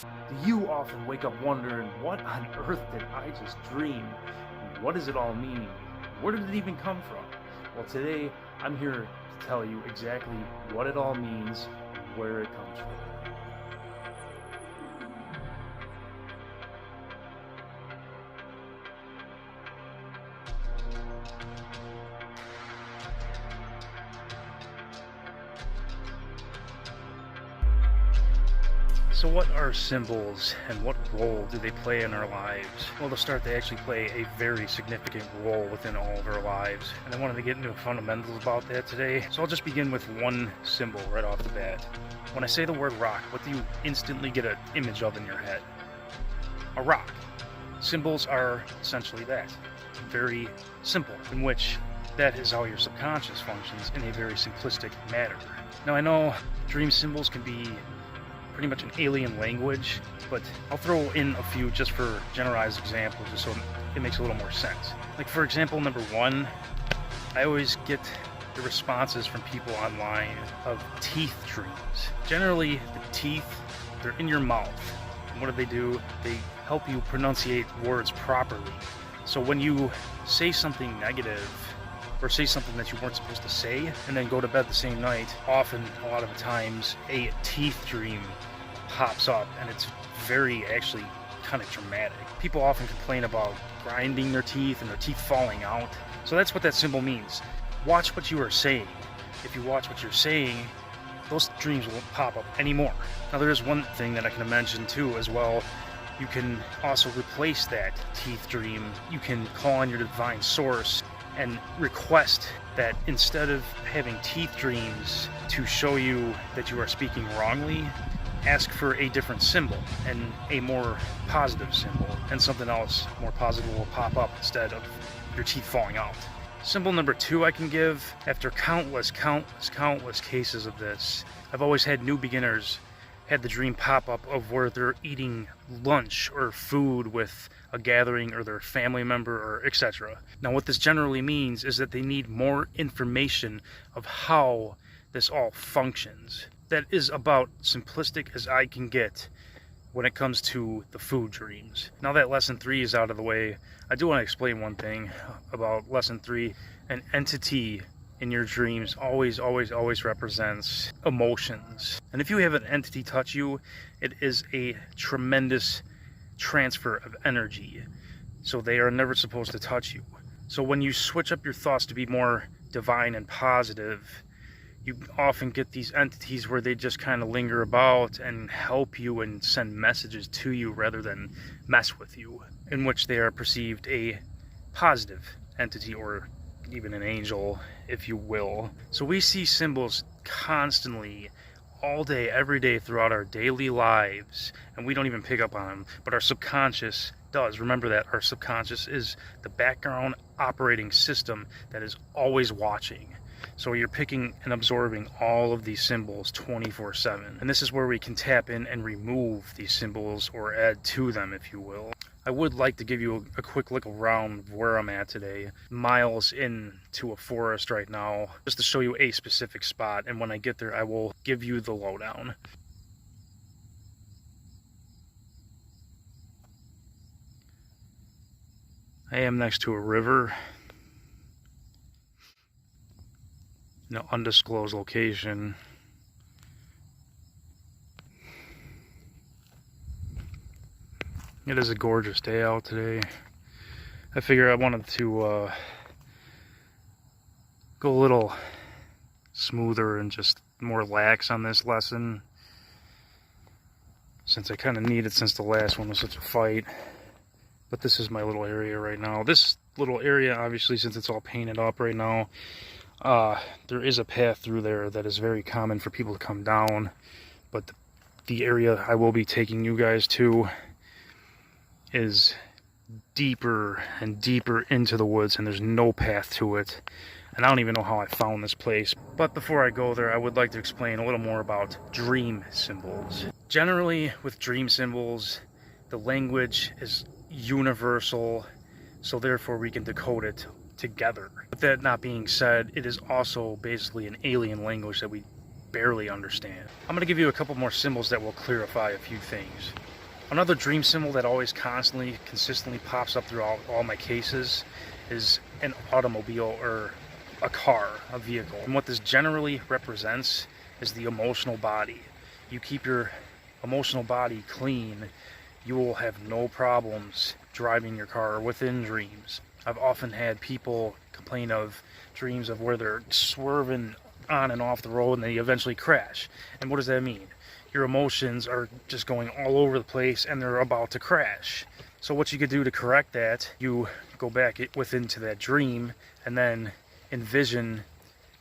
Do you often wake up wondering, what on earth did I just dream? What does it all mean? Where did it even come from? Well, today I'm here to tell you exactly what it all means and where it comes from. So what are symbols and what role do they play in our lives? Well, to start, they actually play a very significant role within all of our lives. And I wanted to get into fundamentals about that today. So I'll just begin with one symbol right off the bat. When I say the word rock, what do you instantly get an image of in your head? A rock. Symbols are essentially that. Very simple, in which that is how your subconscious functions in a very simplistic manner. Now I know dream symbols can be pretty much an alien language, but I'll throw in a few just for generalized examples, just so it makes a little more sense. Like, for example, number one, I always get the responses from people online of teeth dreams. Generally, the teeth, they're in your mouth. And what do? They help you pronunciate words properly. So when you say something negative, or say something that you weren't supposed to say, and then go to bed the same night, often, a lot of the times, a teeth dream pops up, and it's very, actually, kind of dramatic. People often complain about grinding their teeth and their teeth falling out. So that's what that symbol means. Watch what you are saying. If you watch what you're saying, those dreams won't pop up anymore. Now there is one thing that I can mention too as well. You can also replace that teeth dream. You can call on your divine source and request that instead of having teeth dreams to show you that you are speaking wrongly, ask for a different symbol and a more positive symbol, and something else more positive will pop up instead of your teeth falling out. Symbol number two I can give, after countless cases of this, I've always had new beginners had the dream pop up of where they're eating lunch or food with a gathering or their family member or etc. Now what this generally means is that they need more information of how this all functions. That is about simplistic as I can get when it comes to the food dreams. Now that lesson 3 is out of the way, I do want to explain one thing about lesson 3. An entity in your dreams always represents emotions. And if you have an entity touch you, it is a tremendous transfer of energy. So they are never supposed to touch you. So when you switch up your thoughts to be more divine and positive, you often get these entities where they just kind of linger about and help you and send messages to you rather than mess with you, in which they are perceived a positive entity or even an angel, if you will. So we see symbols constantly, all day, every day, throughout our daily lives, and we don't even pick up on them, but our subconscious does. Remember that our subconscious is the background operating system that is always watching. So you're picking and absorbing all of these symbols 24/7. And this is where we can tap in and remove these symbols or add to them, if you will. I would like to give you a quick look around where I'm at today. Miles into a forest right now, just to show you a specific spot. And when I get there, I will give you the lowdown. I am next to a river. In an undisclosed location. It is a gorgeous day out today. I figure I wanted to go a little smoother and just more lax on this lesson, since I kind of need it since the last one was such a fight. But this is my little area right now. This little area, obviously, since it's all painted up right now, there is a path through there that is very common for people to come down, but the area I will be taking you guys to is deeper and deeper into the woods, and there's no path to it, and I don't even know how I found this place. But before I go there, I would like to explain a little more about dream symbols. Generally, with dream symbols, the language is universal, so therefore we can decode it together. With that not being said, it is also basically an alien language that we barely understand. I'm going to give you a couple more symbols that will clarify a few things. Another dream symbol that always consistently pops up throughout all my cases is an automobile or a car, a vehicle. And what this generally represents is the emotional body. You keep your emotional body clean, you will have no problems driving your car within dreams. I've often had people complain of dreams of where they're swerving on and off the road and they eventually crash. And what does that mean? Your emotions are just going all over the place and they're about to crash. So what you could do to correct that, you go back into that dream and then envision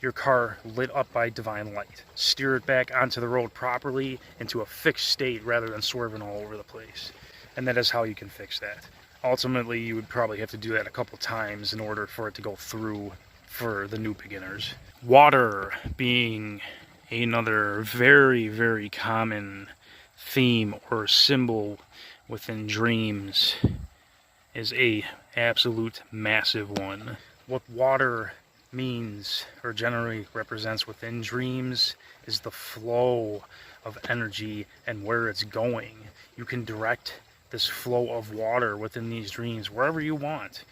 your car lit up by divine light. Steer it back onto the road properly into a fixed state rather than swerving all over the place. And that is how you can fix that. Ultimately, you would probably have to do that a couple times in order for it to go through for the new beginners. Water being another very, very common theme or symbol within dreams is a absolute massive one. What water means or generally represents within dreams is the flow of energy and where it's going. You can direct this flow of water within these dreams wherever you want.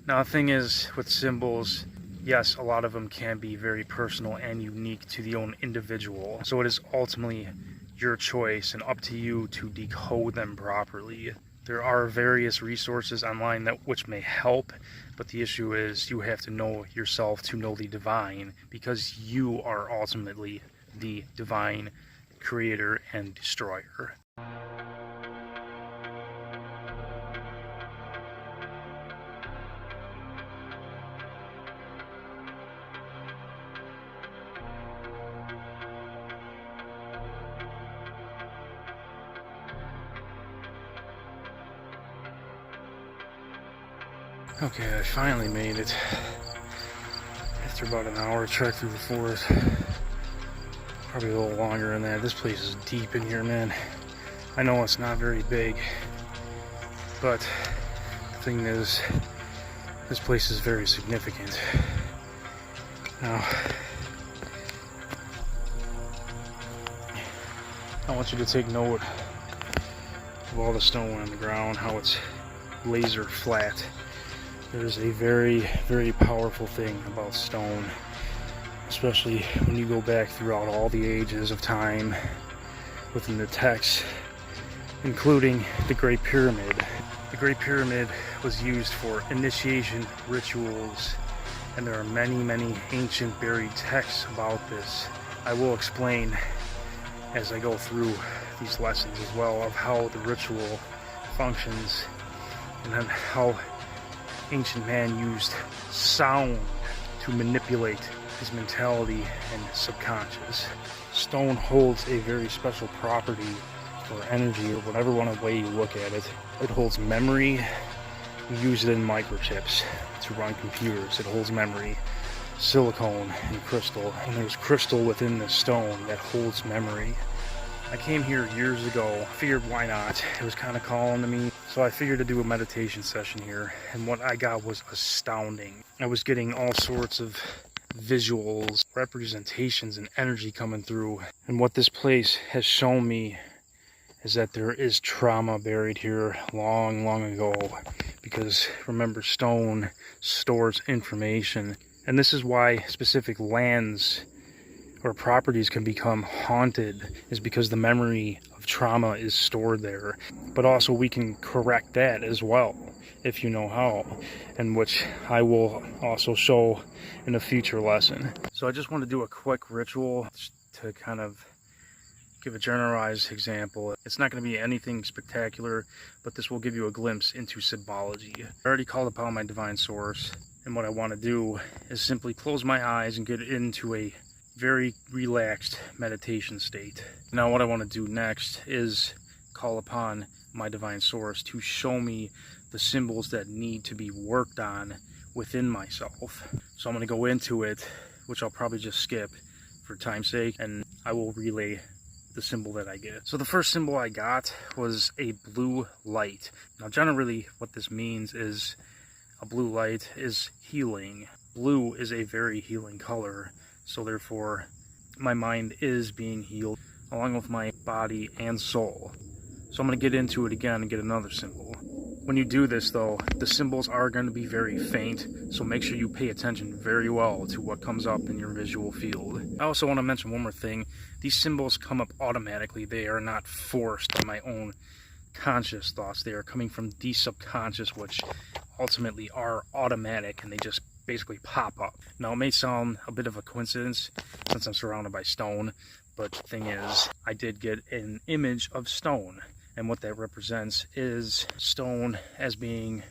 Now the thing is with symbols, yes, a lot of them can be very personal and unique to the own individual. So it is ultimately your choice and up to you to decode them properly. There are various resources online which may help, but the issue is you have to know yourself to know the divine, because you are ultimately the divine creator and destroyer. Okay, I finally made it. After about an hour trek through the forest. Probably a little longer than that. This place is deep in here, man. I know it's not very big, but the thing is, this place is very significant. Now, I want you to take note of all the stone on the ground, how it's laser flat. There's a very, very powerful thing about stone, especially when you go back throughout all the ages of time within the text, including the Great Pyramid. The Great Pyramid was used for initiation rituals, and there are many, many ancient buried texts about this. I will explain as I go through these lessons as well of how the ritual functions and then how ancient man used sound to manipulate his mentality and subconscious. Stone holds a very special property or energy, or whatever way you look at it. It holds memory. We use it in microchips to run computers. It holds memory, silicone and crystal. And there's crystal within the stone that holds memory. I came here years ago, figured why not, it was kind of calling to me, so I figured to do a meditation session here, and what I got was astounding. I was getting all sorts of visuals, representations, and energy coming through, and what this place has shown me is that there is trauma buried here long, long ago, because remember, stone stores information, and this is why specific lands or properties can become haunted, is because the memory of trauma is stored there. But also we can correct that as well if you know how, and which I will also show in a future lesson. So I just want to do a quick ritual to kind of give a generalized example. It's not going to be anything spectacular, but this will give you a glimpse into symbology. I already called upon my divine source, and what I want to do is simply close my eyes and get into a very relaxed meditation state. Now what I want to do next is call upon my divine source to show me the symbols that need to be worked on within myself. So I'm going to go into it, which I'll probably just skip for time's sake, and I will relay the symbol that I get. So the first symbol I got was a blue light. Now generally what this means is a blue light is healing. Blue is a very healing color. So therefore, my mind is being healed, along with my body and soul. So I'm going to get into it again and get another symbol. When you do this though, the symbols are going to be very faint, so make sure you pay attention very well to what comes up in your visual field. I also want to mention one more thing. These symbols come up automatically. They are not forced by my own conscious thoughts. They are coming from the subconscious, which ultimately are automatic, and they just basically pop up. Now, it may sound a bit of a coincidence since I'm surrounded by stone, but the thing is, I did get an image of stone. And what that represents is stone as being,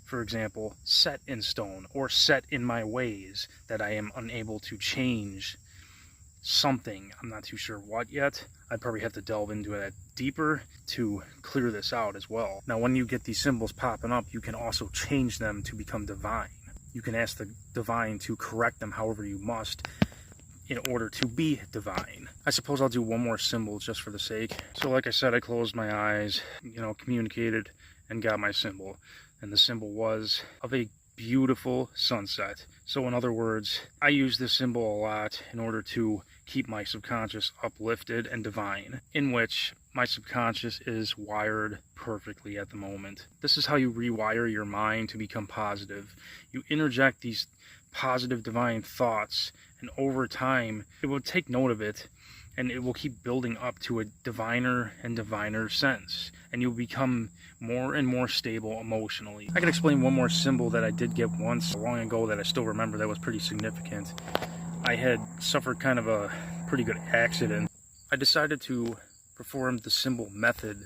for example, set in stone or set in my ways, that I am unable to change something. I'm not too sure what yet. I'd probably have to delve into that deeper to clear this out as well. Now, when you get these symbols popping up, you can also change them to become divine. You can ask the divine to correct them however you must in order to be divine. I suppose I'll do one more symbol just for the sake. So like I said, I closed my eyes, communicated and got my symbol. And the symbol was of a beautiful sunset. So in other words, I use this symbol a lot in order to keep my subconscious uplifted and divine, in which my subconscious is wired perfectly at the moment. This is how you rewire your mind to become positive. You interject these positive divine thoughts, and over time it will take note of it, and it will keep building up to a diviner and diviner sense, and you'll become more and more stable emotionally. I can explain one more symbol that I did get once long ago that I still remember that was pretty significant. I had suffered kind of a pretty good accident. I decided to perform the symbol method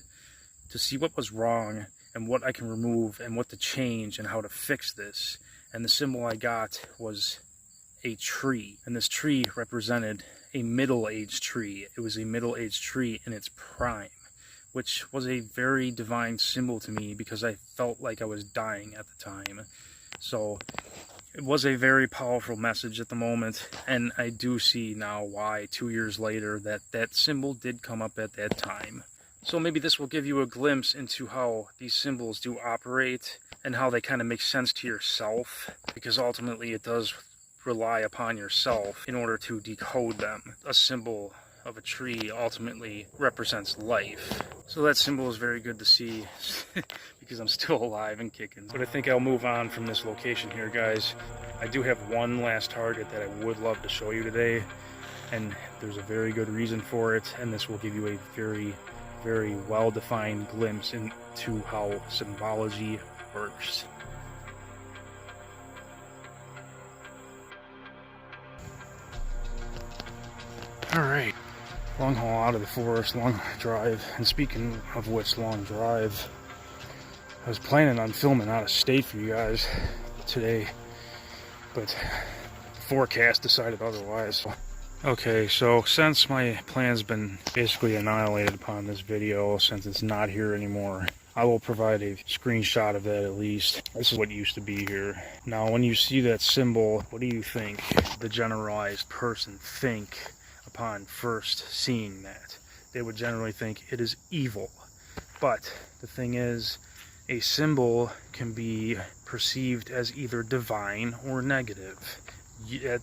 to see what was wrong and what I can remove and what to change and how to fix this. And the symbol I got was a tree, and this tree represented a middle-aged tree. It was a middle-aged tree in its prime, which was a very divine symbol to me because I felt like I was dying at the time. So it was a very powerful message at the moment, and I do see now why 2 years later that symbol did come up at that time. So maybe this will give you a glimpse into how these symbols do operate and how they kind of make sense to yourself, because ultimately it does rely upon yourself in order to decode them. A symbol of a tree ultimately represents life. So that symbol is very good to see because I'm still alive and kicking. But I think I'll move on from this location here, guys. I do have one last target that I would love to show you today, and there's a very good reason for it, and this will give you a very, very well-defined glimpse into how symbology works. Alright, long haul out of the forest, long drive. And speaking of which, long drive, I was planning on filming out of state for you guys today, but the forecast decided otherwise. Okay, so since my plan's been basically annihilated upon this video, since it's not here anymore, I will provide a screenshot of that at least. This is what used to be here. Now, when you see that symbol, what do you think the generalized person think upon first seeing that? They would generally think it is evil. But the thing is, a symbol can be perceived as either divine or negative.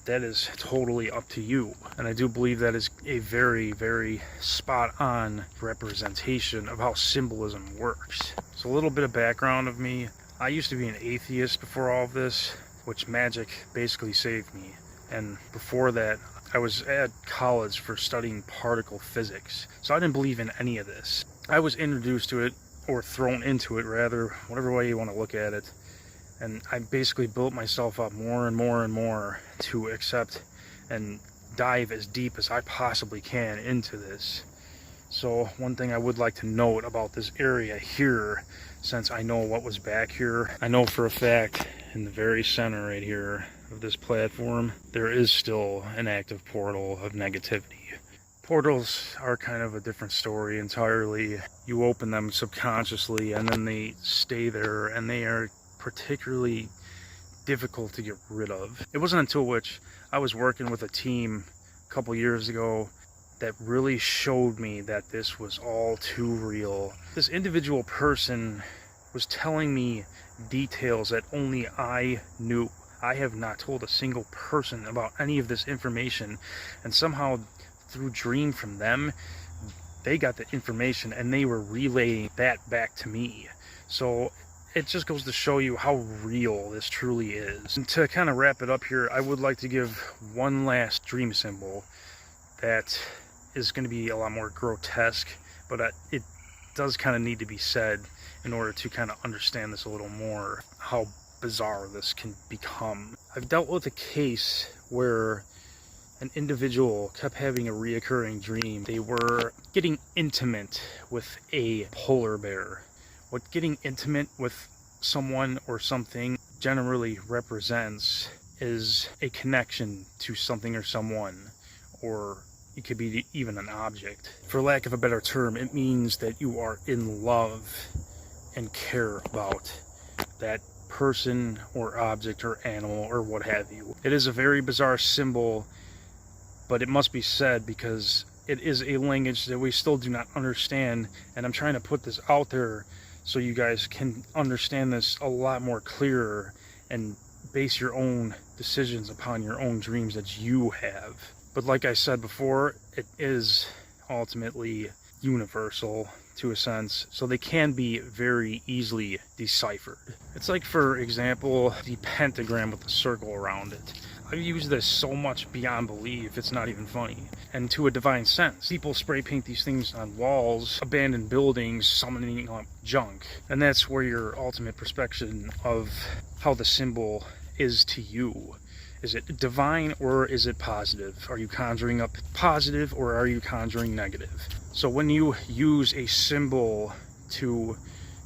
That is totally up to you. And I do believe that is a very, very spot-on representation of how symbolism works. So a little bit of background of me. I used to be an atheist before all of this, which magic basically saved me. And before that, I was at college for studying particle physics. So I didn't believe in any of this. I was introduced to it, or thrown into it rather, whatever way you want to look at it. And I basically built myself up more and more and more to accept and dive as deep as I possibly can into this. So one thing I would like to note about this area here, since I know what was back here, I know for a fact in the very center right here of this platform, there is still an active portal of negativity. Portals are kind of a different story entirely. You open them subconsciously and then they stay there, and they are particularly difficult to get rid of. It wasn't until which I was working with a team a couple years ago that really showed me that this was all too real. This individual person was telling me details that only I knew. I have not told a single person about any of this information, and somehow through dream from them, they got the information and they were relaying that back to me. So it just goes to show you how real this truly is. And to kind of wrap it up here, I would like to give one last dream symbol that is going to be a lot more grotesque, but it does kind of need to be said in order to kind of understand this a little more, how bizarre this can become. I've dealt with a case where an individual kept having a reoccurring dream. They were getting intimate with a polar bear. What getting intimate with someone or something generally represents is a connection to something or someone, or it could be even an object. For lack of a better term, it means that you are in love and care about that person or object or animal or what have you. It is a very bizarre symbol, but it must be said because it is a language that we still do not understand, and I'm trying to put this out there so you guys can understand this a lot more clearer and base your own decisions upon your own dreams that you have. But like I said before, it is ultimately universal to a sense, so they can be very easily deciphered. It's like, for example, the pentagram with the circle around it. I've used this so much beyond belief, it's not even funny. And to a divine sense, people spray paint these things on walls, abandoned buildings, summoning up junk. And that's where your ultimate perspective of how the symbol is to you. Is it divine or is it positive? Are you conjuring up positive or are you conjuring negative? So when you use a symbol to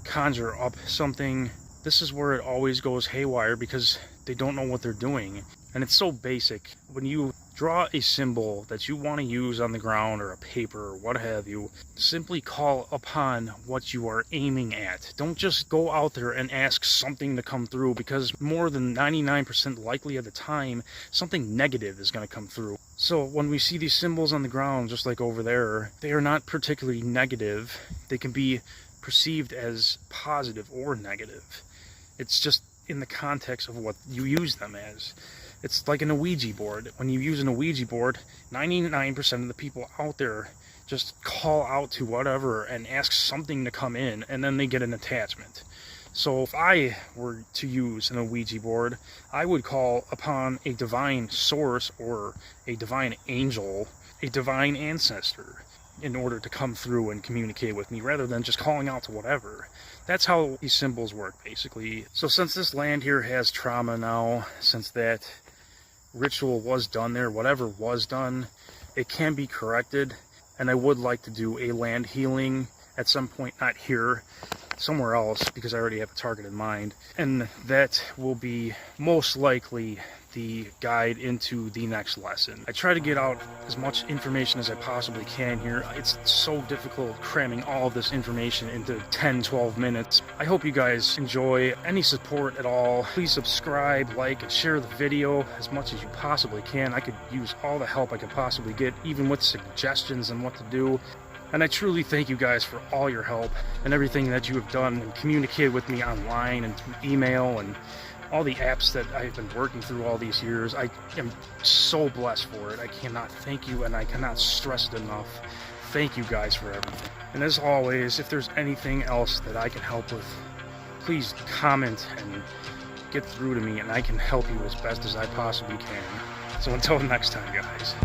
conjure up something, this is where it always goes haywire because they don't know what they're doing. And it's so basic. When you draw a symbol that you want to use on the ground or a paper or what have you, simply call upon what you are aiming at. Don't just go out there and ask something to come through, because more than 99% likely of the time, something negative is going to come through. So when we see these symbols on the ground, just like over there, they are not particularly negative. They can be perceived as positive or negative. It's just in the context of what you use them as. It's like an Ouija board. When you use an Ouija board, 99% of the people out there just call out to whatever and ask something to come in, and then they get an attachment. So if I were to use an Ouija board, I would call upon a divine source or a divine angel, a divine ancestor, in order to come through and communicate with me, rather than just calling out to whatever. That's how these symbols work, basically. So since this land here has trauma now, since that ritual was done there, whatever was done, it can be corrected. And I would like to do a land healing at some point, not here, somewhere else, because I already have a target in mind. And that will be most likely the guide into the next lesson. I try to get out as much information as I possibly can here. It's so difficult cramming all of this information into 10-12 minutes. I hope you guys enjoy. Any support at all, please subscribe, like, and share the video as much as you possibly can. I could use all the help I could possibly get, even with suggestions on what to do. And I truly thank you guys for all your help and everything that you have done and communicated with me online and through email and all the apps that I've been working through all these years. I am so blessed for it. I cannot thank you, and I cannot stress it enough. Thank you guys for everything. And as always, if there's anything else that I can help with, please comment and get through to me, and I can help you as best as I possibly can. So until next time, guys.